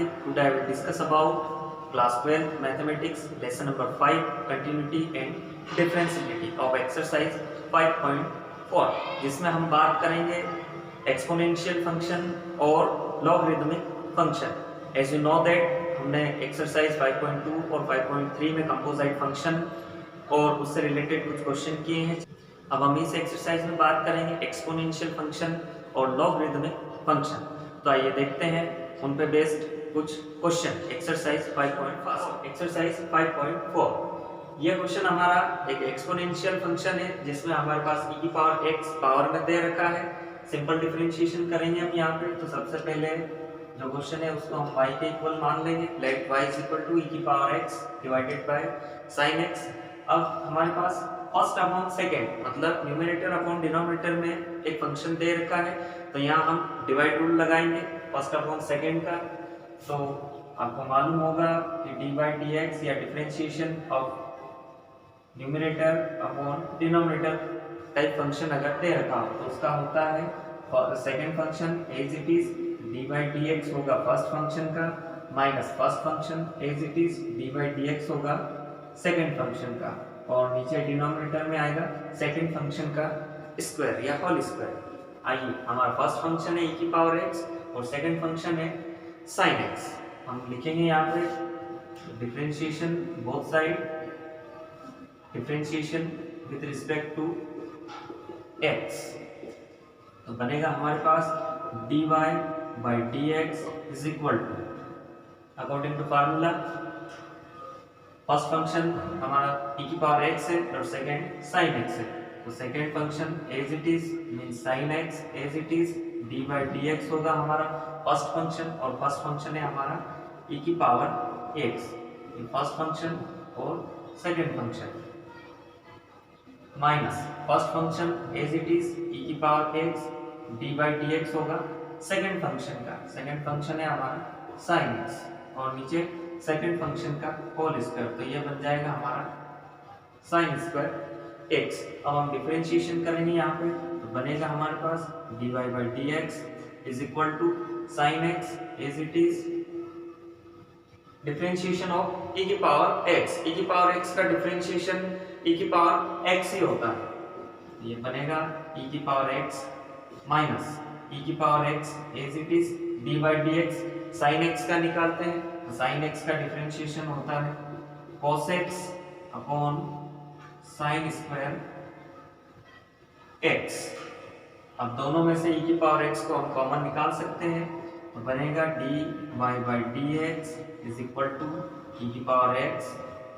Ankit. Today I will discuss about class 12 mathematics lesson number 5 continuity and differentiability of exercise 5.4 जिसमें हम बात करेंगे exponential function और logarithmic function. As you know that हमने exercise 5.2 और 5.3 में कंपोजिट फंक्शन और उससे रिलेटेड कुछ क्वेश्चन किए हैं। अब हम इस एक्सरसाइज में बात करेंगे एक्सपोनेंशियल फंक्शन और लॉगरिदमिक फंक्शन। तो आइए देखते हैं उन पे बेस्ड कुछ क्वेश्चन। एक्सरसाइज 5.5 एक्सरसाइज 5.4 ये क्वेश्चन हमारा एक एक्सपोनेंशियल फंक्शन है जिसमें हमारे पास e की पावर x पावर में दे रखा है। सिंपल डिफरेंशिएशन करेंगे हम यहाँ पे। तो सबसे पहले जो क्वेश्चन है उसको हम y के इक्वल मान लेंगे। Let y is equal to e की power x divided by sin x। अब हमारे पास फर्स्ट अपॉन सेकेंड मतलब न्यूमरेटर अपॉन डिनोमिनेटर में एक फंक्शन दे रखा है, तो यहाँ हम डिवाइड रूल लगाएंगे फर्स्ट अपॉन सेकेंड का। तो आपको मालूम होगा कि डी बाई डी एक्स या differentiation of numerator upon denominator type function अगर दे रखा हो तो उसका होता है second function as it is d by D x होगा फर्स्ट फंक्शन का minus first function as it is d by D x होगा सेकेंड फंक्शन का, और नीचे डिनोमिनेटर में आएगा सेकेंड फंक्शन का स्क्वायर या होल स्क्वायर। आइए हमारा फर्स्ट फंक्शन है e की पावर x और सेकेंड फंक्शन है sin x। हम लिखेंगे यहाँ पे differentiation both side, differentiation with respect to x। तो बनेगा हमारे पास dy by dx is equal to according to formula first function हमारा e की पावर x है और सेकेंड sin x है। तो second function as it is mean sin x as it is d by D x होगा हमारा first function, और first function है हमारा e की पावर x फर्स्ट फंक्शन और second function minus first function as it is e की power x d by D x होगा second function का। सेकेंड फंक्शन है हमारा sin x और नीचे सेकेंड फंक्शन का होल स्क्वायर। तो ये बन जाएगा हमारा साइन स्क्वायर x। अब हम डिफरेंशिएशन करेंगे यहाँ पे, तो बनेगा हमारे पास dy by D x is equal to sine x as it is differentiation of e की पावर x। e की पावर x का डिफरेंशिएशन e की पावर x ही होता है। ये बनेगा e की पावर x माइनस e की power x as it is d by D x. Sine x का निकालते हैं, साइन x का डिफरेंशिएशन होता है cos x upon sine square x। अब दोनों में से e की पावर x को हम कॉमन निकाल सकते हैं, तो बनेगा dy by D x is equal to e की पावर x,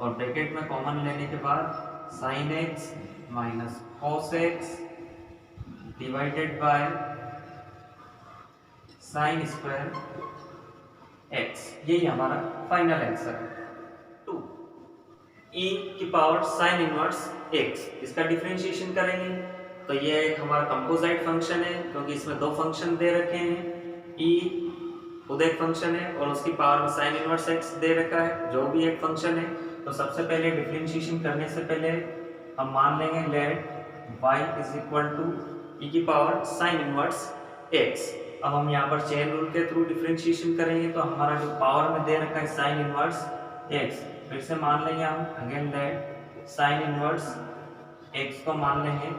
और ब्रैकेट में कॉमन लेने के बाद sine x minus cos x divided by sine square x। यही हमारा फाइनल आंसर है। 2 e की पावर साइन इनवर्स x, इसका डिफरेंशिएशन करेंगे तो ये एक हमारा कंपोजिट फंक्शन है क्योंकि इसमें दो फंक्शन दे रखे हैं। e खुद एक फंक्शन है और उसकी पावर में साइन इनवर्स x दे रखा है जो भी एक फंक्शन है। तो सबसे पहले डिफरेंशिएशन करने से पहले हम मान लेंगे let y is equal to e की पावर साइन इनवर्स x। अब हम यहाँ पर चेन रूल के थ्रू डिफरेंशिएशन करेंगे तो हमारा जो पावर में दे रखा है साइन इनवर्स x, फिर से मान लेंगे हम again that sine inverse x को मान लेंगे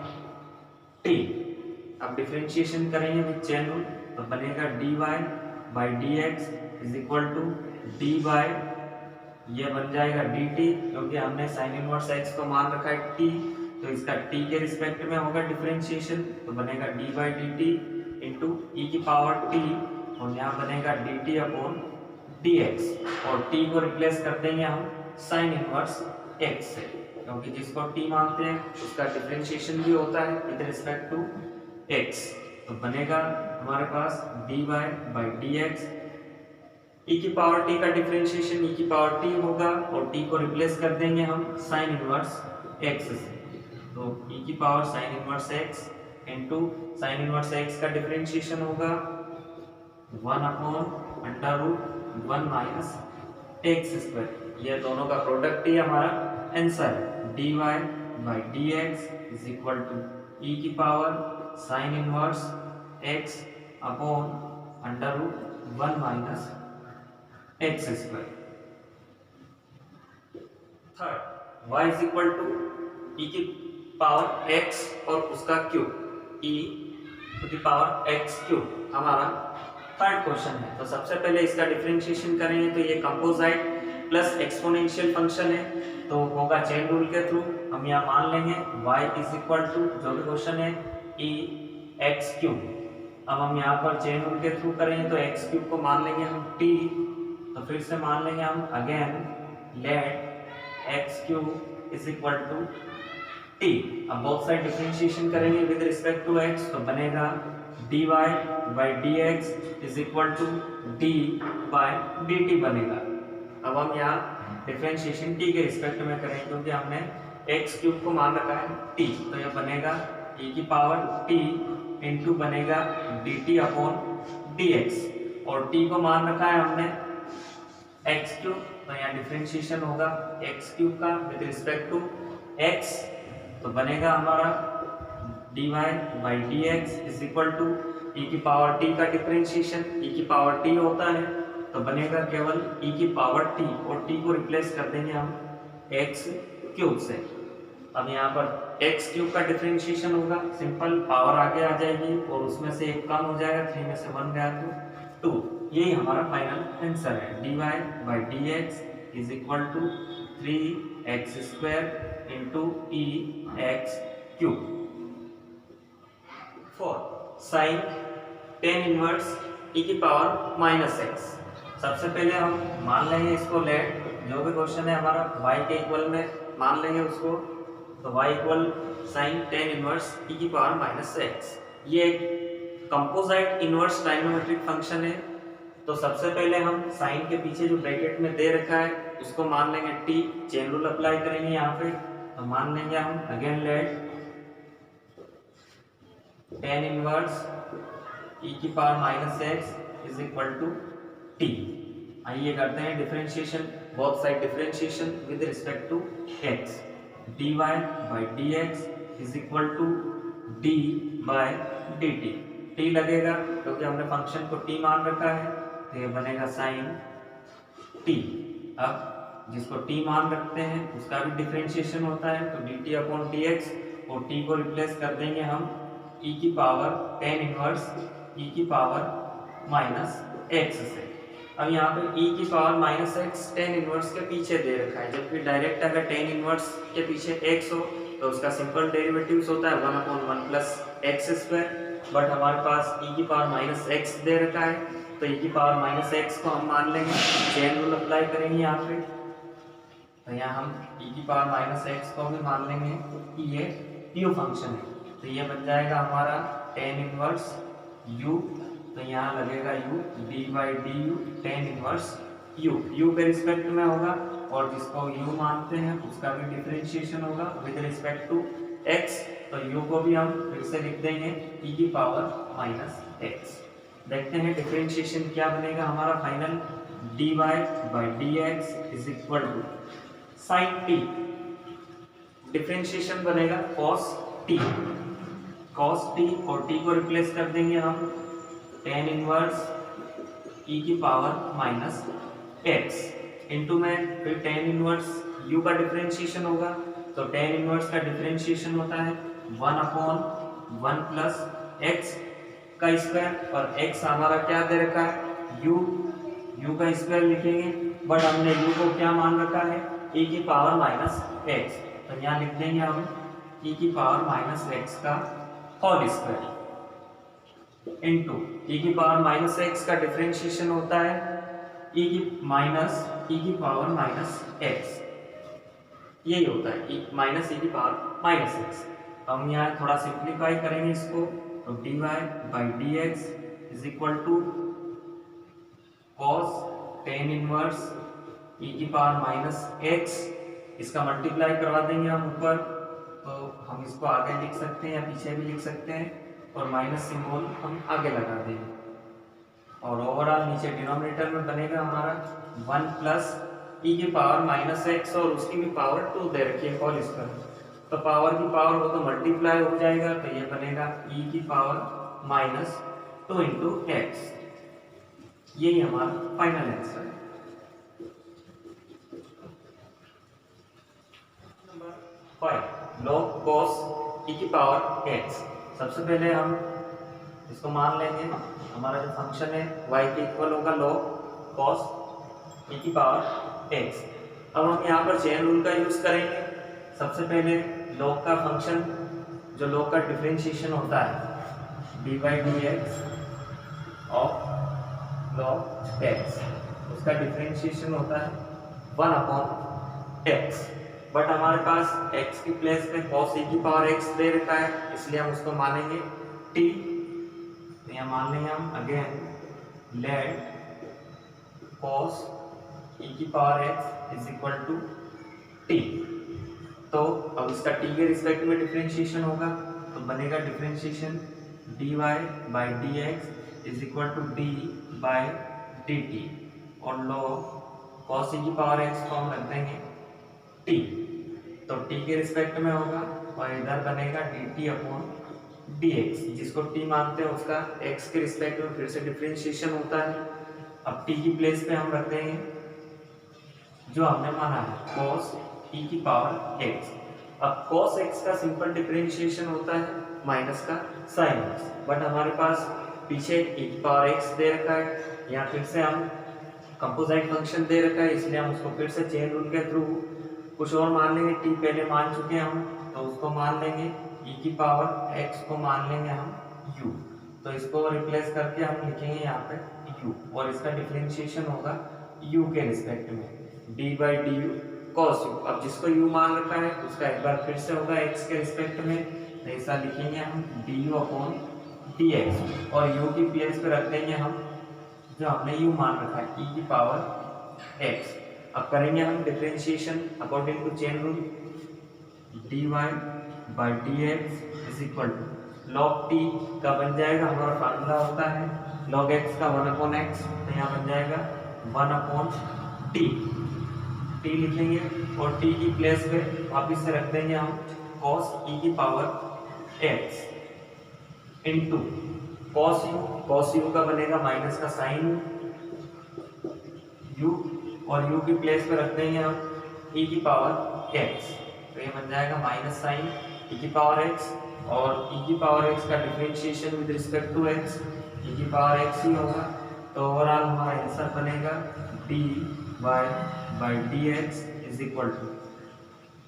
t। अब डिफरेंशिएशन करेंगे विद चेन रूल तो बनेगा dy by D x is equal to d by ये बन जाएगा dt, क्योंकि हमने साइन इनवर्स x को मान रखा है t, तो इसका t के रिस्पेक्ट में होगा डिफरेंशिएशन। तो बनेगा d by D T into E की पावर t, और यहाँ बनेगा dt अपॉन dx, और t को रिप्लेस कर देंगे हम साइन इनवर्स x से, क्योंकि जिसको t मानते हैं उसका डिफरेंशिएशन भी होता है विद रिस्पेक्ट टू x। तो बनेगा हमारे पास dy by D x e की पावर t का डिफरेंशिएशन e की पावर t होगा, और t को रिप्लेस कर देंगे हम साइन इनवर्स x से। तो e की power sine inverse x into sine inverse x का डिफरेंशिएशन होगा 1 upon under root 1 minus x square. ये दोनों का प्रोडक्ट ही हमारा आंसर है। dy by D x is equal to e की power sine inverse x upon under root 1 minus X square. Third y is equal to E की power x और उसका cube, e to the power x cube हमारा third question है। तो सबसे पहले इसका डिफरेंशिएशन करेंगे तो ये कंपोजिट प्लस एक्सपोनेंशियल फंक्शन है, तो होगा चेन रूल के थ्रू। हम यहाँ मान लेंगे y इज इक्वल टू जो भी क्वेश्चन है e x क्यूब। अब हम यहाँ पर चेन रूल के थ्रू करेंगे तो x क्यूब को मान लेंगे हम t, तो फिर से मान लेंगे हम again let x cube is equal to t। अब बोथ साइड डिफरेंशिएशन करेंगे विद रिस्पेक्ट टू x, तो बनेगा dy by dx is equal to d by dt बनेगा। अब हम यहाँ डिफरेंशिएशन t के रिस्पेक्ट में करेंगे क्योंकि हमने x क्यूब को मान रखा है t, तो यह बनेगा e की पावर t इंटू बनेगा dt अपॉन dx, और t को मान रखा है हमने x क्यूब, तो यहाँ डिफरेंशिएशन होगा x क्यूब का विद रिस्पेक्ट टू x, तो बनेगा हमारा dy by dx is equal to e की पावर t का डिफरेंशिएशन, e की पावर t होता है तो बनेगा केवल e की पावर t, और t को रिप्लेस कर देंगे हम x क्यूब से। अब यहाँ पर x क्यूब का डिफरेंशिएशन होगा, सिंपल पावर आगे आ जाएगी और उसमें से एक कम हो जाएगा, 3 में से 1 गया तो 2। यही हमारा फाइनल आंसर है, dy by dx is equal to 3x square into e x cube. 4 sine tan inverse e की पावर माइनस एक्स। सबसे पहले हम मान लेंगे इसको लेट, जो भी क्वेश्चन है हमारा y के इक्वल में मान लेंगे उसको, तो y equal sine tan inverse e की पावर माइनस एक्स। ये एक कंपोजिट इनवर्स ट्राइगोनोमेट्रिक फंक्शन है, तो सबसे पहले हम साइन के पीछे जो ब्रैकेट में दे रखा है उसको मान लेंगे t, चेन रूल अप्लाई करेंगे यहाँ पे, तो मान लेंगे हम again let tan inverse e की power minus x is equal to t। आइए करते हैं differentiation, both side differentiation with respect to x। dy by dx is equal to d by dt। t लगेगा क्योंकि हमने फंक्शन को t मान रखा है, तो ये बनेगा साइन t। अब जिसको t मान रखते हैं उसका भी डिफरेंशिएशन होता है, तो dt अपॉन dx, और t को रिप्लेस कर देंगे हम e की पावर टेन इनवर्स e की पावर माइनस एक्स से। अब यहाँ पे e की power minus x tan inverse के पीछे दे रखा है, जबकि डायरेक्ट अगर टेन इनवर्स के पीछे x हो तो उसका सिंपल डेरिवेटिव्स होता है 1 upon 1 plus x square, but हमारे पास e की पावर माइनस एक्स दे रखा है, तो e की पावर माइनस एक्स को हम मान लेंगे, चेन रूल अप्लाई करेंगे यहाँ पे, तो यहाँ हम e की पावर माइनस एक्स को भी मान लेंगे कि ये u फंक्शन है, तो ये बन जाएगा हमारा टेन इनवर्स u, तो यहाँ लगेगा u d by D you ten inverse u के रिस्पेक्ट में होगा, और जिसको u मानते हैं उसका भी डिफरेंशिएशन होगा विद रिस्पेक्ट टू x, तो u को भी हम फिर से लिख देंगे e की पावर माइनस एक्स। देखते हैं डिफरेंशिएशन क्या बनेगा हमारा final, dy by dx is equal to sine t, differentiation बनेगा cos t, और t को रिप्लेस कर देंगे हम टेन इनवर्स e की पावर माइनस एक्स इंटू में फिर टेन इनवर्स u का डिफरेंशिएशन होगा, तो टेन इनवर्स का डिफरेंशिएशन होता है 1 अपॉन 1 प्लस एक्स का स्क्वायर, और x हमारा क्या दे रखा है u का स्क्वायर लिखेंगे, बट हमने u को क्या मान रखा है e की पावर माइनस एक्स, तो यहाँ लिख देंगे हम e की पावर माइनस एक्स का होल स्क्वायर इंटू e की पावर माइनस एक्स का डिफरेंशिएशन होता है e की पावर माइनस एक्स, यही होता है माइनस e की पावर माइनस एक्स। हम यहाँ थोड़ा सिंप्लीफाई करेंगे इसको, तो dy by dx is equal to cos tan inverse e की पावर माइनस एक्स, इसका मल्टीप्लाई करवा देंगे हम ऊपर, तो हम इसको आगे लिख सकते हैं या पीछे भी लिख सकते हैं, और माइनस सिंबल हम आगे लगा देंगे, और ओवरऑल नीचे डिनोमिनेटर में बनेगा हमारा 1 प्लस e की पावर माइनस एक्स, और उसकी भी पावर 2 दे रखी है होल स्क्वायर, तो पावर की पावर हो तो मल्टीप्लाई हो जाएगा, तो ये बनेगा e की पावर माइनस 2 इंटू एक्स। यही हमारा फाइनल आंसर है। 5 log cos e की पावर x। सबसे पहले हम इसको मान लेंगे, हमारा जो फंक्शन है y के इक्वल होगा log cos e की पावर x। अब हम यहाँ पर चेन रूल का यूज करेंगे। सबसे पहले log का फंक्शन, जो log का डिफरेंशिएशन होता है dy dx of log x, उसका डिफरेंशिएशन होता है 1/x। बट हमारे पास x की प्लेस पे cos e की पावर x दे रखा है, इसलिए हम उसको मानेंगे t। तो यहाँ मान लेंगे हम अगेन लेट cos e की power x is equal to t। तो अब इसका t के रिस्पेक्ट में डिफरेंशिएशन होगा, तो बनेगा differentiation dy by dx is equal to d by dt और log cos e की पावर x को हम रख देंगे t। तो t के रिस्पेक्ट में होगा और इधर बनेगा dt अपॉन dx, जिसको t मानते हैं उसका x के रिस्पेक्ट में फिर से डिफरेंशिएशन होता है। अब t की प्लेस पे हम रख देंगे जो हमने माना है cos e की पावर x। अब cos x का सिंपल डिफरेंशिएशन होता है माइनस का sin x, बट हमारे पास पीछे e की पावर x दे रखा है, यहाँ फिर से हम कंपोजिट फंक्शन दे रखा है, इसलिए हम उसको फिर से चेन रूल के थ्रू कुछ और मान लेंगे। t पहले मान चुके हैं हम, तो उसको मान लेंगे e की पावर x को मान लेंगे हम u। तो इसको रिप्लेस करके हम लिखेंगे यहाँ पे u और इसका डिफरेंशिएशन होगा u के रिस्पेक्ट में d by D you cos u। अब जिसको u मान रखा है उसका एक बार फिर से होगा x के रिस्पेक्ट में, तो ऐसा लिखेंगे हम du अपॉन dx और u की प्लेस पे रख देंगे हम जो हमने u मान रखा है e की पावर x। अब करेंगे हम differentiation according to chain rule dy by dx is equal to log t का बन जाएगा, हमारा फार्मूला होता है log x का 1/x, तो यहाँ बन जाएगा 1/t। t लिखेंगे और t की प्लेस पे वापिस से रख देंगे हम cos e की power x into cos u का बनेगा माइनस का sin u और u की प्लेस पे रख देंगे हम e की पावर x, तो ये बन जाएगा माइनस साइन e की पावर x और e की पावर x का differentiation with respect to x e की पावर x ही होगा। तो ओवरऑल हमारा आंसर बनेगा dy by dx is equal to,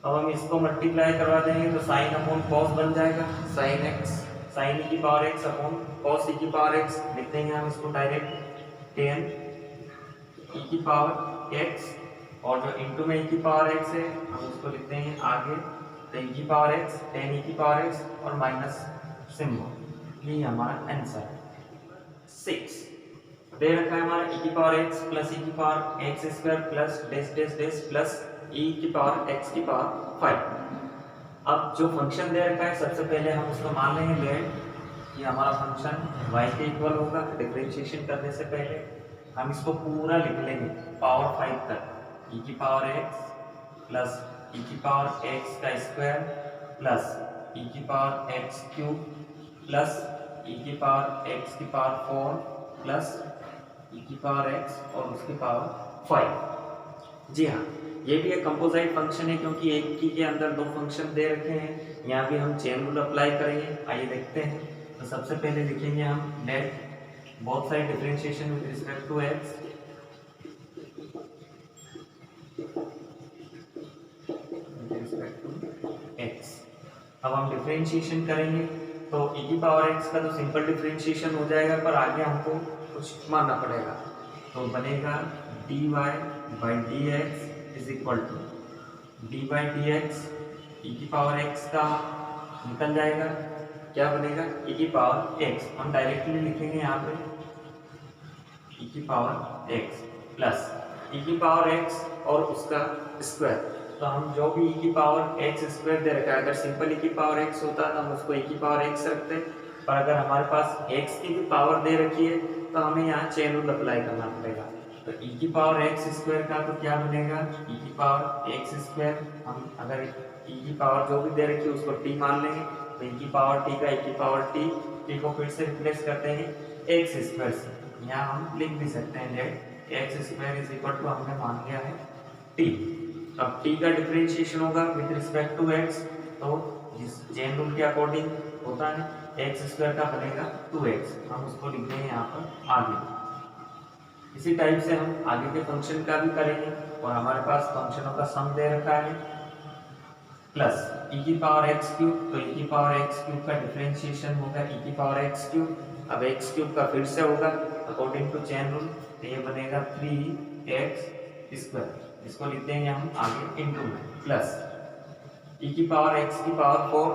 अब हम इसको मल्टीप्लाई करवा देंगे तो साइन अपॉन कॉस बन जाएगा साइन x, साइन e की power x upon cos e की पावर x लिख देंगे हम इसको डायरेक्ट 10 e की पावर x और जो इनटू में e की पावर x है हम उसको लिख देंगे आगे, तो e की पावर x 10 e की पावर x और माइनस सिंबल, ये हमारा आंसर है। 6 दे रखा है हमारा e की पावर x प्लस e की पावर x स्क्वायर प्लस डेस डेस डेस प्लस e की पावर x की पावर 5। अब जो फंक्शन दे रखा है सबसे पहले हम उसको मान लेंगे लेट कि हमारा फंक्शन y के इक्वल होगा। डिफरेंशिएशन करने से पहले हम इसको पूरा लिख लेंगे पावर 5 तक, e की पावर x प्लस e की पावर x का स्क्वायर प्लस e की power x cube plus e की पावर x की पावर 4 प्लस e की पावर x और उसकी पावर 5। जी हाँ, ये भी एक कंपोजिट फंक्शन है क्योंकि एक की के अंदर दो फंक्शन दे रखे हैं। यहाँ भी हम चेन रूल अप्लाई करेंगे, आइए देखते हैं। तो सबसे पहले लिखेंगे हम let both side differentiation with respect to x अब हम डिफरेंशिएशन करेंगे तो e की पावर x का तो सिंपल डिफरेंशिएशन हो जाएगा, पर आगे हमको कुछ मानना पड़ेगा। तो बनेगा dy by dx is equal to D by D X E की पावर x का निकल जाएगा, क्या बनेगा e की पावर x। हम डायरेक्टली लिखेंगे यहाँ पे e की पावर x प्लस e की पावर x और उसका स्क्वायर। तो हम जो भी e की पावर x स्क्वायर दे रखा है, अगर सिंपल e की पावर x होता तो हम उसको e की पावर x रखते, पर अगर हमारे पास x की भी पावर दे रखी है तो हमें यहाँ चेन रूल अप्लाई करना पड़ेगा। तो e की पावर x स्क्वायर का तो क्या बनेगा e की पावर x स्क्वायर, हम अगर e की पावर जो भी दे रखी है उसको t मान लेंगे, तो e की पावर t का e की पावर t को फिर से रिप्लेस करते हैं x स्क्वायर से। यहाँ हम लिख भी सकते हैं let x square is equal to हमने मान लिया है t। अब t का डिफरेंशिएशन होगा विद रिस्पेक्ट टू x, तो जिस चेन रूल के अकॉर्डिंग होता है एक्स स्क्वायर का बनेगा 2x, हम उसको लिख देंगे यहाँ पर आगे। इसी टाइप से हम आगे के फंक्शन का भी करेंगे और हमारे पास फंक्शनों का सम दे रखा है प्लस e की पावर x क्यूब, तो e की पावर x क्यूब का डिफरेंशिएशन होगा e की पावर x क्यूब। अब x क्यूब का फिर से होगा अकॉर्डिंग टू चेन रूल, तो ये बनेगा 3x स्क्वायर, इसको लिख देंगे हम आगे इनटू में प्लस e की पावर x की पावर 4,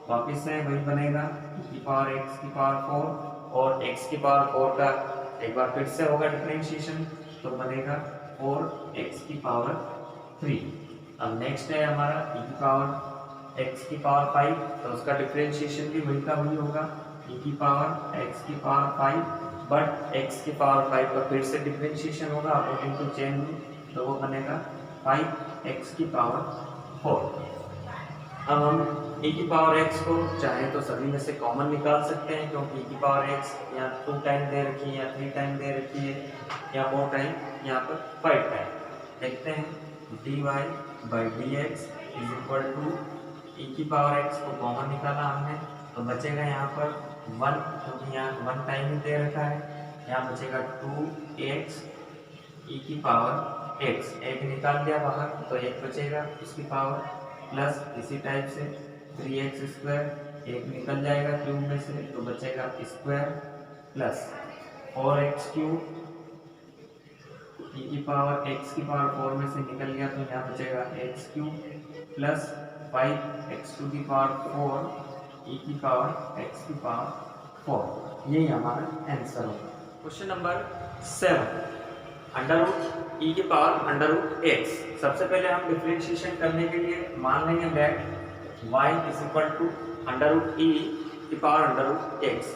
वापिस से वही बनेगा e की पावर x की पावर 4 और x की पावर 4 का एक बार फिर से होगा डिफरेंशिएशन, तो बनेगा 4x की पावर 3। अब नेक्स्ट है हमारा e की पावर x की पावर 5, तो उसका डिफरेंशिएशन भी वही का वही होगा e की पावर x की पावर 5, बट x की पावर 5 का फिर से डिफरेंशिएशन होगा अकॉर्डिंग टू चेन रूल, तो वो बनेगा 5x की पावर 4। अब हम e की पावर x को चाहे तो सभी में से कॉमन निकाल सकते हैं, क्योंकि e की पावर x या 2 टाइम दे रखी है या 3 टाइम दे रखी है या 4 टाइम, यहाँ पर 5 टाइम। देखते हैं dy by dx is equal to e की पावर x को कॉमन निकाला हमने, तो बचेगा यहाँ पर 1, क्योंकि यहाँ 1 टाइम ही दे रखा है, यहाँ बचेगा 2x e की पावर x, एक निकाल दिया बाहर तो एक बचेगा उसकी पावर, प्लस इसी टाइप से 3x स्क्वायर एक निकल जाएगा क्यूब में से तो बचेगा square, plus 4x cube e की पावर x की पावर 4 में से निकल गया तो यहाँ बचेगा x cube plus 5x to की पावर 4 e की पावर x की पावर 4। यही हमारा आंसर होगा। क्वेश्चन नंबर 7, अंडर रूट ई की पावर अंडर रूट एक्स। सबसे पहले हम डिफरेंशिएशन करने के लिए मान लेंगे that y is equal to under root ई की पावर अंडर रूट एक्स।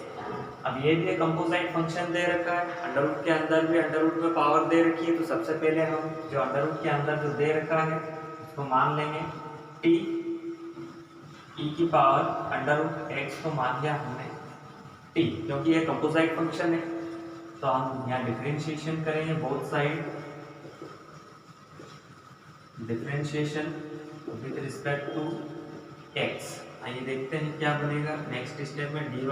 अब ये भी कंपोजिट फंक्शन दे रखा है, अंडर रूट के अंदर भी अंडर रूट में पावर दे रखी है, तो सबसे पहले हम जो अंडर रूट के अंदर जो दे रखा है उसको मान लेंगे t ई की पावर अंडर रूट एक्स को मान लिया हमने t, क्योंकि ये कंपोजिट फंक्शन है तो हम यहाँ डिफरेंशिएशन करेंगे both side, differentiation with respect to x। आइए देखते हैं क्या बनेगा। नेक्स्ट स्टेप में dy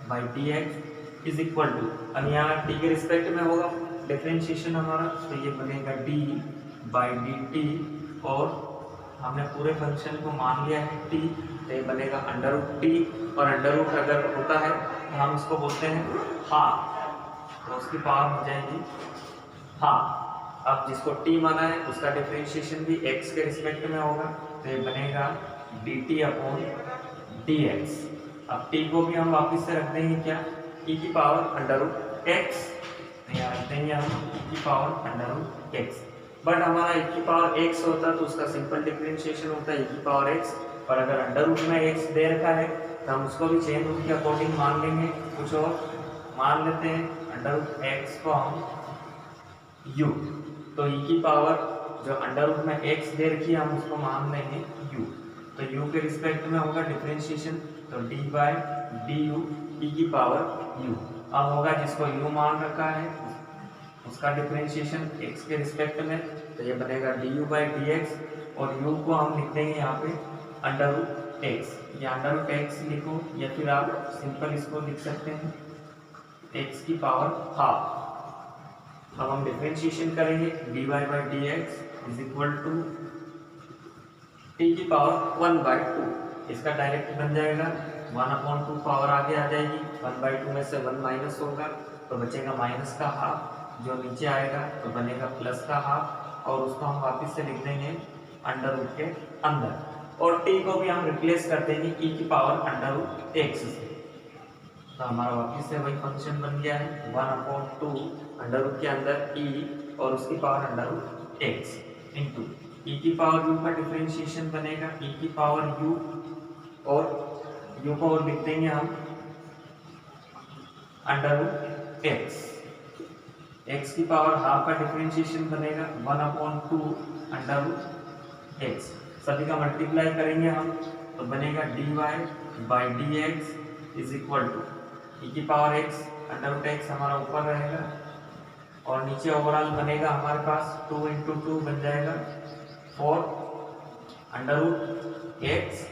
by D x is equal to, अब यहाँ t के रिस्पेक्ट में होगा डिफरेंशिएशन हमारा, तो ये बनेगा d बाई डी टी, और हमने पूरे फंक्शन को मान लिया है t, तो ये बनेगा अंडर रूट टी, और अंडर रूट अगर होता है तो हम इसको बोलते हैं हाफ, तो उसकी पावर हो जाएगी हाफ। अब जिसको t माना है उसका डिफरेंशिएशन भी x के रिस्पेक्ट में होगा, तो ये बनेगा dt अपॉन dx। अब t को भी हम वापस से रख देंगे क्या, e की पावर अंडर रूट x, यहाँ रख देंगे हम e की power under root x। But हमारा e की पावर x होता तो उसका सिंपल डिफरेंशिएशन होता है e की पावर x, और अगर अंडर रूट में x दे रखा है तो हम उसको भी चेन रूल के अकॉर्डिंग मान लेंगे। कुछ और मान लेते हैं अंडर रूट x को हम u, तो e की पावर जो अंडर रूट में x दे रखी है हम उसको मान लेंगे u, तो u के रिस्पेक्ट में होगा डिफरेंशिएशन, तो d by d u e की पावर u। अब होगा जिसको u मान रखा है उसका डिफरेंशिएशन x के रिस्पेक्ट में, तो ये बनेगा du बाई डी एक्स, और u को हम लिख देंगे यहाँ पे अंडर रूट x, या अंडर रूट x लिखो या फिर आप सिंपल इसको लिख सकते हैं x की पावर हाफ। अब हम डिफरेंशिएशन करेंगे dy by D x is equal to t की पावर 1 बाई 2, इसका डायरेक्ट बन जाएगा 1/2 पावर आगे आ जाएगी, 1/2 में से 1 माइनस होगा तो बचेगा माइनस का हाफ, जो नीचे आएगा तो बनेगा प्लस का हाफ, और उसको हम वापस से लिख देंगे अंडर रूट के अंदर, और t को भी हम रिप्लेस कर देंगे e की पावर अंडर रूट x से, तो हमारा वापस से वही फंक्शन बन गया है 1/2 अंडर रूट के अंदर e और उसकी power under root x into e की पावर u का डिफरेंशिएशन बनेगा e की पावर u, और u को और लिख देंगे हम अंडर रूट x की पावर हाफ का डिफरेंशिएशन बनेगा 1/2 अंडर रूट x। सभी का मल्टीप्लाई करेंगे हम तो बनेगा dy by D x is equal to e की power x under root x हमारा ऊपर रहेगा, और नीचे ओवरऑल बनेगा हमारे पास 2 × 2 बन जाएगा 4 under root X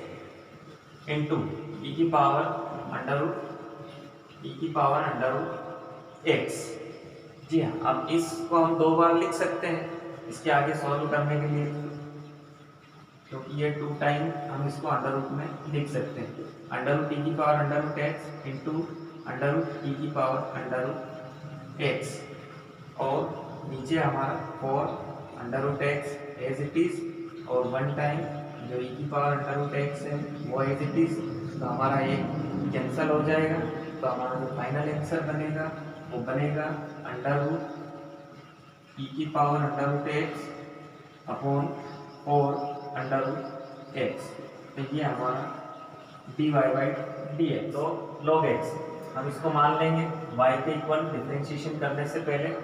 into E की पावर अंडर रूट एक्स। जी हाँ, अब इसको हम 2 बार लिख सकते हैं इसके आगे सॉल्व करने के लिए, क्योंकि ये 2 टाइम हम इसको अंडर रूट में लिख सकते हैं। अंडर रूट ई की power under root X into under root ई की पावर अंडर रूट एक्स, और नीचे हमारा 4 under root X as it is, और 1 टाइम जो ई की पावर अंडर रूट एक्स है वो एज इट इज, तो हमारा ये कैंसिल हो जाएगा। तो हमारा जो फाइनल आंसर बनेगा वो बनेगा अंडर रूट ई की power under root x upon 4 under root x. तो ये हमारा dy बाई डी एक्स। तो log x हम इसको मान लेंगे y के इक्वल डिफरेंशिएशन करने से पहले,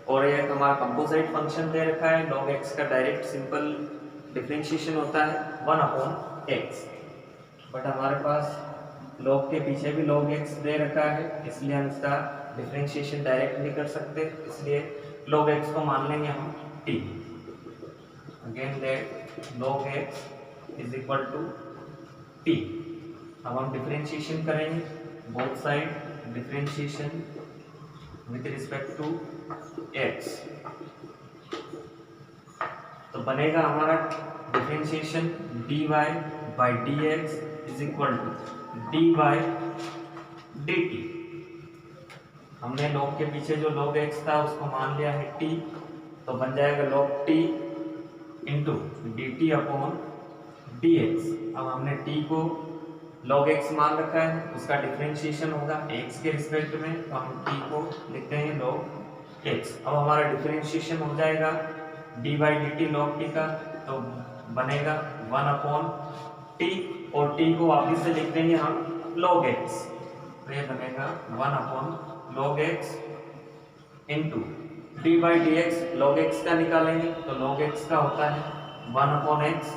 और ये हमारा कंपोजिट फंक्शन दे रखा है। log x का डायरेक्ट सिंपल डिफरेंशिएशन होता है 1 अपॉन x, बट हमारे पास log के पीछे भी log x दे रखा है, इसलिए हम इसका डिफरेंशिएशन डायरेक्ट नहीं कर सकते, इसलिए log x को मान लेंगे हम t। Again that log x is equal to t। अब हम डिफरेंशिएशन करेंगे both side, differentiation with respect to x, तो बनेगा हमारा differentiation dy by dx is equal to dy dt। हमने log के पीछे जो log x था उसको मान लिया है t, तो बन जाएगा log t into dt upon dx। अब हमने t को log x मान रखा है, उसका डिफरेंशिएशन होगा x के रिस्पेक्ट में, तो हम t को लिखते हैं log x। अब हमारा डिफरेंशिएशन हो जाएगा d by D T log t का, तो बनेगा 1 अपॉन t, और t को वापिस से लिख देंगे हम log x, तो ये बनेगा 1 upon log x into d by D x. log x का निकालेंगे तो log x का होता है 1 अपॉन x,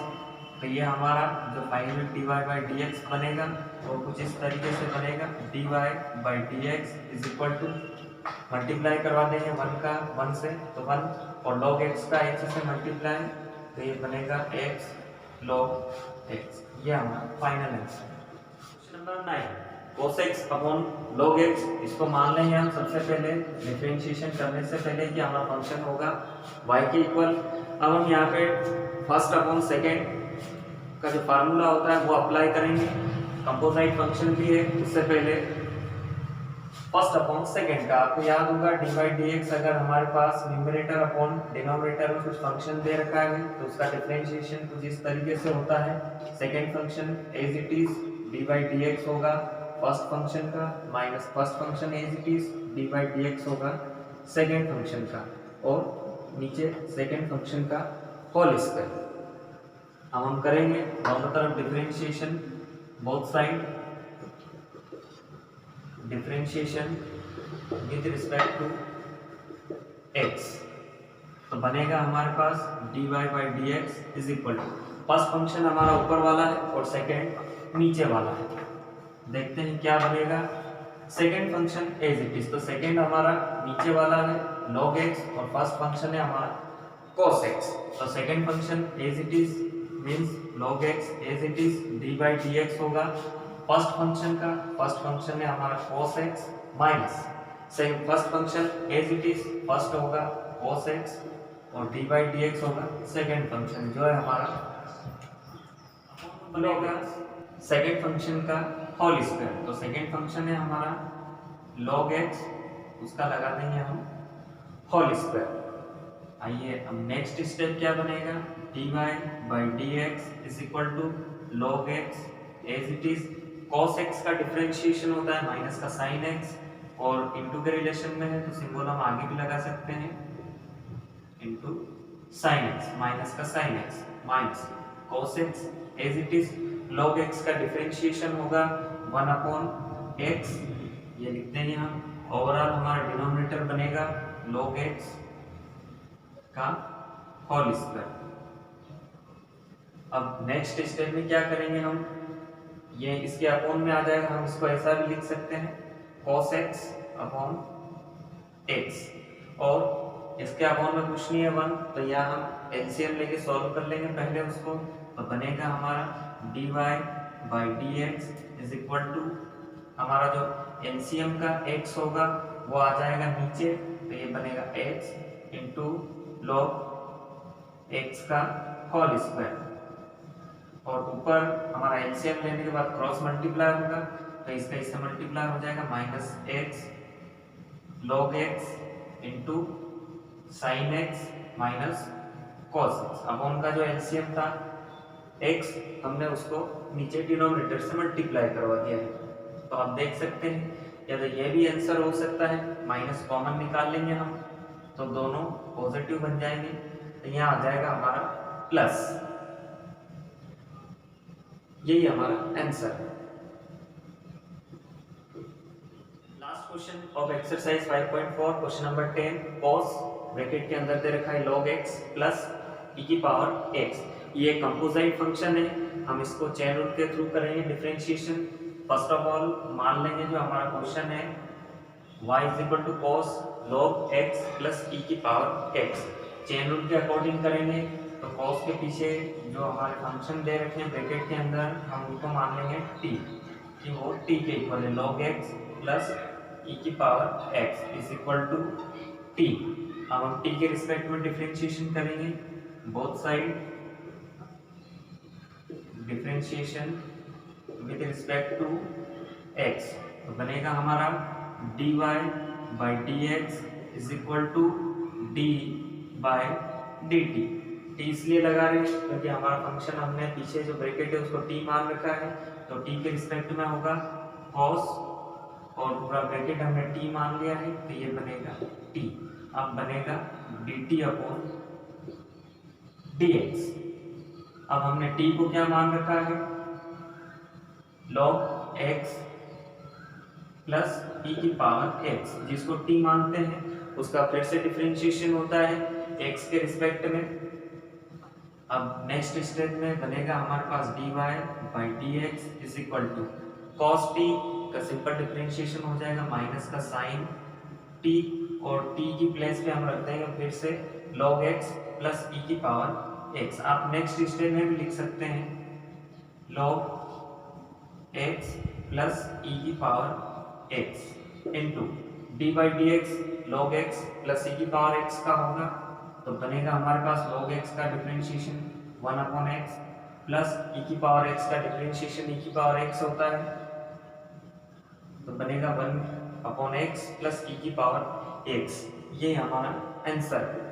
तो ये हमारा जो final dy by D x बनेगा वो कुछ इस तरीके से बनेगा dy by D x is equal to, multiply करवा देंगे 1 से तो 1, और log x का x से मल्टीप्लाई, तो ये बनेगा x log x। ये हमारा final answer. Question number 9 cos x upon log x, इसको मान लेंगे हम सबसे पहले डिफरेंशिएशन करने से पहले कि हमारा फंक्शन होगा y के इक्वल। अब हम यहाँ पे फर्स्ट अपॉन सेकेंड का जो फार्मूला होता है वो अप्लाई करेंगे, कंपोजिट फंक्शन भी है, उससे पहले फर्स्ट अपॉन सेकेंड का आपको याद होगा डी बाई डी एक्स। अगर हमारे पास न्यूमरेटर अपॉन डिनोमिनेटर में कुछ फंक्शन दे रखा है तो उसका डिफरेंशिएशन कुछ इस तरीके से होता है। Second function as it is d by D x होगा फर्स्ट फंक्शन का, minus first function as it is d by D x होगा सेकेंड फंक्शन का, और नीचे सेकेंड फंक्शन का होल स्क्वायर। अब हम करेंगे दोनों तरफ differentiation, both side differentiation with respect to x, तो बनेगा हमारे पास dy by D x is equal to, first function हमारा ऊपर वाला है और सेकेंड नीचे वाला है। देखते हैं क्या बनेगा। Second function as it is, तो सेकेंड हमारा नीचे वाला है log x, और फर्स्ट फंक्शन है हमारा cos x, तो second function as it is means log x as it is d by D x होगा फर्स्ट फंक्शन है हमारा cos x, minus first function as it is first होगा cos x, और d by D x होगा second function जो है हमारा होगा सेकेंड फंक्शन का होल स्क्वायर। तो सेकेंड फंक्शन है हमारा log x, उसका लगा देंगे हम होल स्क्वायर। आइए अब नेक्स्ट स्टेप क्या बनेगा, dy by D x is equal to log x as it is cos x का डिफरेंशिएशन होता है माइनस का sin x, और इनटू के रिलेशन में है तो सिंबल हम आगे भी लगा सकते हैं, इनटू sin x माइनस का sin x minus cos x as it is log x का डिफरेंशिएशन होगा 1 अपॉन x, ये लिख देंगे हम। ओवरऑल हमारा डिनोमिनेटर बनेगा log x का होल स्क्वायर। अब नेक्स्ट स्टेप में क्या करेंगे हम, ये इसके अपॉन में आ जाएगा, हम इसको ऐसा भी लिख सकते हैं cos x अपॉन x, और इसके अपॉन में कुछ नहीं है 1, तो यहाँ हम एलसीएम लेके सॉल्व कर लेंगे पहले उसको। तो बनेगा हमारा dy by D x is equal to, हमारा जो एलसीएम का x होगा वो आ जाएगा नीचे, तो ये बनेगा x इंटू लॉग x का होल स्क्वायर, और ऊपर हमारा एलसीएम लेने के बाद क्रॉस मल्टीप्लाई होगा, तो इसका इससे मल्टीप्लाई हो जाएगा minus x log x into sine x minus cos x. अब उनका जो एलसीएम था x, हमने उसको नीचे डिनोमिनेटर से मल्टीप्लाई करवा दिया है। तो आप देख सकते हैं या तो ये भी आंसर हो सकता है, माइनस कॉमन निकाल लेंगे हम तो दोनों पॉजिटिव बन जाएंगे, तो यहाँ आ जाएगा हमारा प्लस। यही हमारा आंसर है। Last question of exercise 5.4, question number 10, cos bracket के अंदर दे रखा है log x प्लस e की पावर x। ये कंपोजिट फंक्शन है, हम इसको चेन रूल के थ्रू करेंगे डिफरेंशिएशन। फर्स्ट ऑफ ऑल मान लेंगे जो हमारा क्वेश्चन है y is equal to cos log x plus e की पावर x। चेन रूल के अकॉर्डिंग करेंगे तो cos के पीछे जो हमारे फंक्शन दे रखे हैं ब्रैकेट के अंदर, हम उनको मान लेंगे t, कि वो t के इक्वल है log x प्लस e की power x is equal to t। अब हम t के रिस्पेक्ट में डिफरेंशिएशन करेंगे, both side differentiation with respect to x, तो बनेगा हमारा dy by D x is equal to d by D t. T इसलिए लगा रहे हैं क्योंकि हमारा फंक्शन हमने पीछे जो ब्रैकेट है उसको t मान रखा है, तो t के रिस्पेक्ट में होगा cos, और पूरा ब्रैकेट हमने t मान लिया है, तो ये बनेगा t। अब बनेगा dt अपॉन dx। अब हमने t को क्या मान रखा है, log x प्लस e की पावर x, जिसको t मानते हैं उसका फिर से डिफरेंशिएशन होता है x के रिस्पेक्ट में। अब नेक्स्ट स्टेप में बनेगा हमारे पास dy by D x is equal to cos t का सिंपल डिफरेंशिएशन हो जाएगा माइनस का साइन t, और t की प्लेस पे हम रख देंगे फिर से log x प्लस e की पावर x। आप नेक्स्ट स्टेप में भी लिख सकते हैं log x प्लस e की power x into d by D x log x plus e की पावर x का होगा, तो बनेगा हमारे पास log x का differentiation 1 upon x plus e की पावर x का डिफरेंशिएशन e की पावर x होता है, तो बनेगा 1 अपॉन x प्लस e की पावर x। ये हमारा आंसर है।